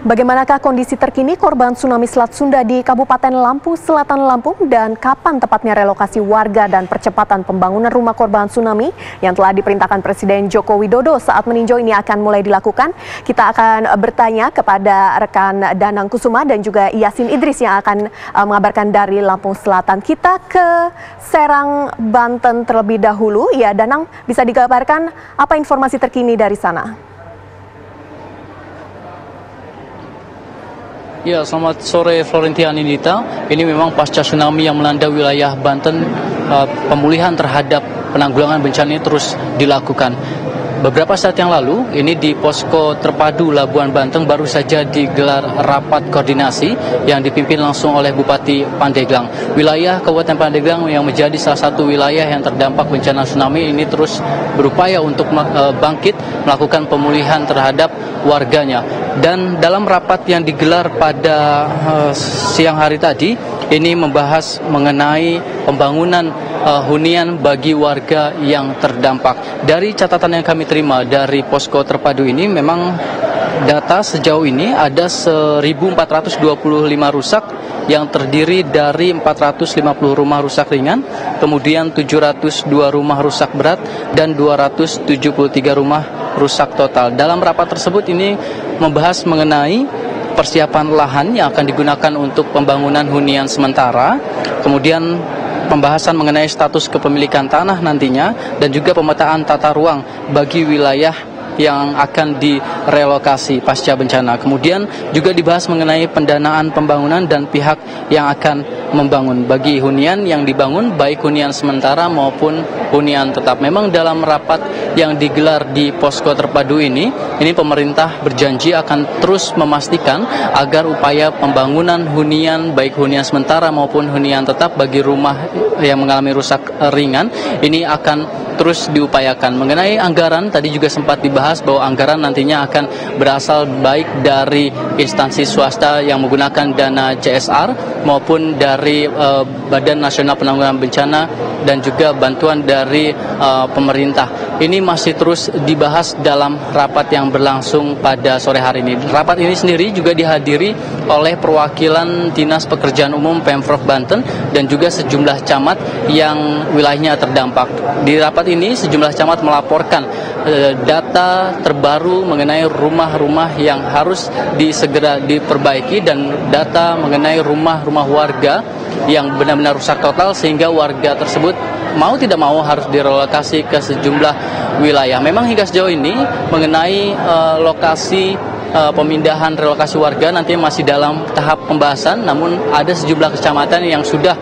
Bagaimanakah kondisi terkini korban tsunami Selat Sunda di Kabupaten Lampung Selatan Lampung dan kapan tepatnya relokasi warga dan percepatan pembangunan rumah korban tsunami yang telah diperintahkan Presiden Joko Widodo saat meninjau ini akan mulai dilakukan? Kita akan bertanya kepada rekan Danang Kusuma dan juga Yasin Idris yang akan mengabarkan dari Lampung Selatan. Kita ke Serang, Banten terlebih dahulu. Ya, Danang, bisa digambarkan apa informasi terkini dari sana? Ya, selamat sore Florentian Indita. Ini memang pasca tsunami yang melanda wilayah Banten, pemulihan terhadap penanggulangan bencana ini terus dilakukan. Beberapa saat yang lalu, ini di Posko Terpadu Labuan Banteng baru saja digelar rapat koordinasi yang dipimpin langsung oleh Bupati Pandeglang. Wilayah Kabupaten Pandeglang yang menjadi salah satu wilayah yang terdampak bencana tsunami ini terus berupaya untuk bangkit melakukan pemulihan terhadap warganya. Dan dalam rapat yang digelar pada siang hari tadi, ini membahas mengenai pembangunan hunian bagi warga yang terdampak. Dari catatan yang kami terima dari Posko Terpadu ini, memang data sejauh ini ada 1.425 rusak yang terdiri dari 450 rumah rusak ringan, kemudian 702 rumah rusak berat, dan 273 rumah rusak total. Dalam rapat tersebut ini membahas mengenai persiapan lahan yang akan digunakan untuk pembangunan hunian sementara, kemudian pembahasan mengenai status kepemilikan tanah nantinya, dan juga pemetaan tata ruang bagi wilayah yang akan direlokasi pasca bencana. Kemudian juga dibahas mengenai pendanaan pembangunan dan pihak yang akan membangun bagi hunian yang dibangun, baik hunian sementara maupun hunian tetap. Memang dalam rapat yang digelar di Posko Terpadu ini pemerintah berjanji akan terus memastikan agar upaya pembangunan hunian, baik hunian sementara maupun hunian tetap bagi rumah yang mengalami rusak ringan, ini akan terus diupayakan. Mengenai anggaran, tadi juga sempat dibahas bahwa anggaran nantinya akan berasal baik dari instansi swasta yang menggunakan dana CSR maupun dari Badan Nasional Penanggulangan Bencana dan juga bantuan dari pemerintah. Ini masih terus dibahas dalam rapat yang berlangsung pada sore hari ini. Rapat ini sendiri juga dihadiri oleh perwakilan Dinas Pekerjaan Umum Pemprov Banten dan juga sejumlah camat yang wilayahnya terdampak. Di rapat ini sejumlah camat melaporkan data terbaru mengenai rumah-rumah yang harus segera diperbaiki dan data mengenai rumah-rumah warga yang benar-benar rusak total sehingga warga tersebut mau tidak mau harus direlokasi ke sejumlah wilayah. Memang hingga sejauh ini mengenai lokasi pemindahan relokasi warga nanti masih dalam tahap pembahasan, namun ada sejumlah kecamatan yang sudah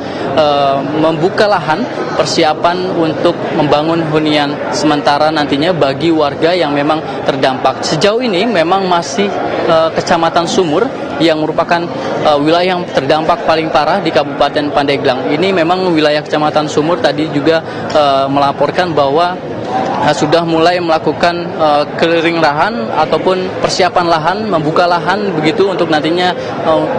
membuka lahan persiapan untuk membangun hunian sementara nantinya bagi warga yang memang terdampak. Sejauh ini memang masih Kecamatan Sumur yang merupakan wilayah yang terdampak paling parah di Kabupaten Pandeglang. Ini memang wilayah Kecamatan Sumur tadi juga melaporkan bahwa sudah mulai melakukan clearing lahan ataupun persiapan lahan, membuka lahan begitu untuk nantinya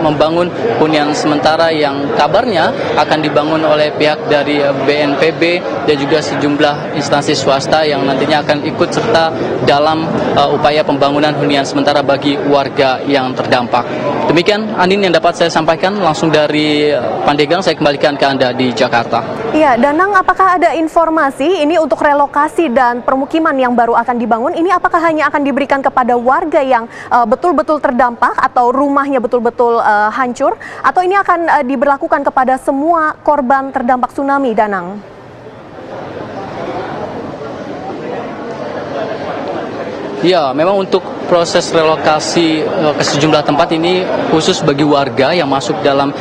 membangun hunian sementara yang kabarnya akan dibangun oleh pihak dari BNPB dan juga sejumlah instansi swasta yang nantinya akan ikut serta dalam upaya pembangunan hunian sementara bagi warga yang terdampak. Demikian Anin yang dapat saya sampaikan langsung dari Pandeglang. Saya kembalikan ke Anda di Jakarta. Iya, Danang, apakah ada informasi ini untuk relokasi dan permukiman yang baru akan dibangun, ini apakah hanya akan diberikan kepada warga yang betul-betul terdampak atau rumahnya betul-betul hancur, atau ini akan diberlakukan kepada semua korban terdampak tsunami, Danang? Ya, memang untuk proses relokasi ke sejumlah tempat ini khusus bagi warga yang masuk dalam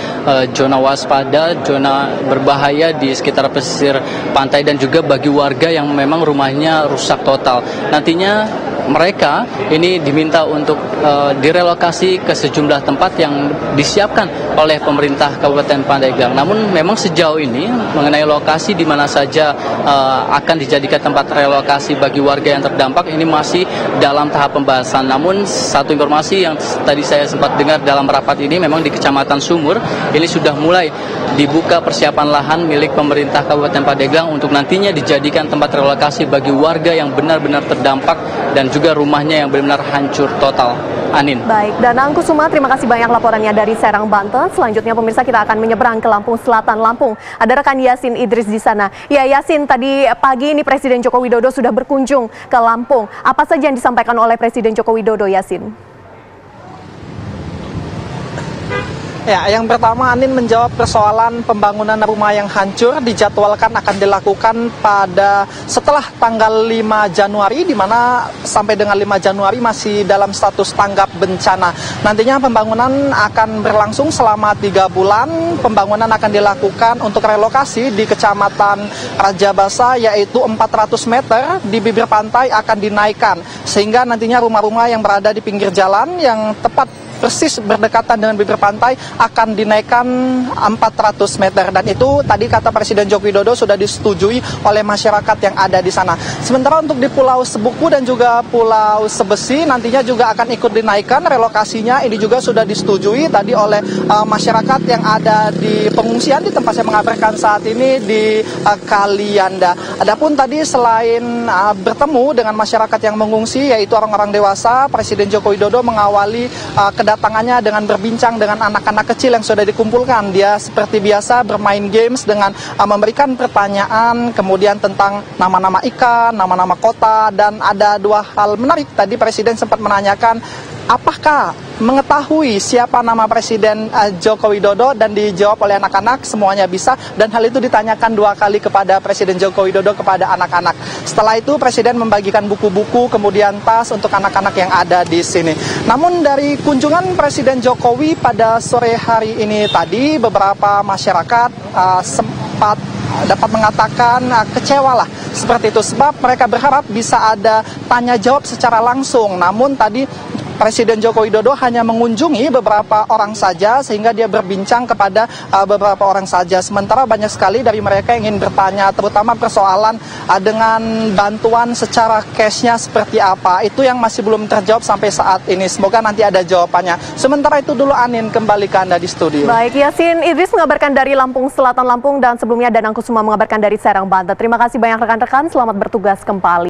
zona waspada, zona berbahaya di sekitar pesisir pantai, dan juga bagi warga yang memang rumahnya rusak total. Nantinya mereka ini diminta untuk direlokasi ke sejumlah tempat yang disiapkan oleh pemerintah Kabupaten Pandeglang. Namun memang sejauh ini mengenai lokasi di mana saja akan dijadikan tempat relokasi bagi warga yang terdampak ini masih dalam tahap pembahasan. Selatan. Namun satu informasi yang tadi saya sempat dengar dalam rapat ini, memang di Kecamatan Sumur ini sudah mulai dibuka persiapan lahan milik pemerintah Kabupaten Pandeglang untuk nantinya dijadikan tempat relokasi bagi warga yang benar-benar terdampak dan juga rumahnya yang benar-benar hancur total. Anin. Baik, dan Angkusuma, terima kasih banyak laporannya dari Serang, Banten. Selanjutnya pemirsa, kita akan menyeberang ke Lampung Selatan, Lampung. Ada rekan Yasin Idris di sana. Ya Yasin, tadi pagi ini Presiden Joko Widodo sudah berkunjung ke Lampung. Apa saja yang disampaikan oleh Presiden Joko Widodo, Yasin? Ya, yang pertama Anin menjawab persoalan pembangunan rumah yang hancur dijadwalkan akan dilakukan pada setelah tanggal 5 Januari, di mana sampai dengan 5 Januari masih dalam status tanggap bencana. Nantinya pembangunan akan berlangsung selama 3 bulan. Pembangunan akan dilakukan untuk relokasi di Kecamatan Raja Basa, yaitu 400 meter di bibir pantai akan dinaikkan. Sehingga nantinya rumah-rumah yang berada di pinggir jalan yang tepat persis berdekatan dengan bibir pantai akan dinaikkan 400 meter, dan itu tadi kata Presiden Joko Widodo sudah disetujui oleh masyarakat yang ada di sana. Sementara untuk di Pulau Sebuku dan juga Pulau Sebesi nantinya juga akan ikut dinaikkan relokasinya. Ini juga sudah disetujui tadi oleh masyarakat yang ada di pengungsian di tempat saya mengabarkan saat ini di Kalianda. Adapun tadi selain bertemu dengan masyarakat yang mengungsi, yaitu orang-orang dewasa, Presiden Joko Widodo mengawali kedatangannya dengan berbincang dengan anak-anak kecil yang sudah dikumpulkan. Dia seperti biasa bermain games dengan memberikan pertanyaan, kemudian tentang nama-nama ikan, nama-nama kota, dan ada 2 hal menarik. Tadi Presiden sempat menanyakan apakah mengetahui siapa nama Presiden Joko Widodo, dan dijawab oleh anak-anak semuanya bisa, dan hal itu ditanyakan 2 kali kepada Presiden Joko Widodo kepada anak-anak. Setelah itu Presiden membagikan buku-buku, kemudian tas untuk anak-anak yang ada di sini. Namun dari kunjungan Presiden Jokowi pada sore hari ini tadi, beberapa masyarakat sempat dapat mengatakan kecewa lah seperti itu, sebab mereka berharap bisa ada tanya jawab secara langsung. Namun tadi Presiden Joko Widodo hanya mengunjungi beberapa orang saja, sehingga dia berbincang kepada beberapa orang saja. Sementara banyak sekali dari mereka yang ingin bertanya, terutama persoalan dengan bantuan secara cash-nya seperti apa. Itu yang masih belum terjawab sampai saat ini. Semoga nanti ada jawabannya. Sementara itu dulu Anin, kembali ke Anda di studio. Baik, Yasin Idris mengabarkan dari Lampung Selatan, Lampung, dan sebelumnya Danang Kusuma mengabarkan dari Serang, Banten. Terima kasih banyak rekan-rekan, selamat bertugas kembali.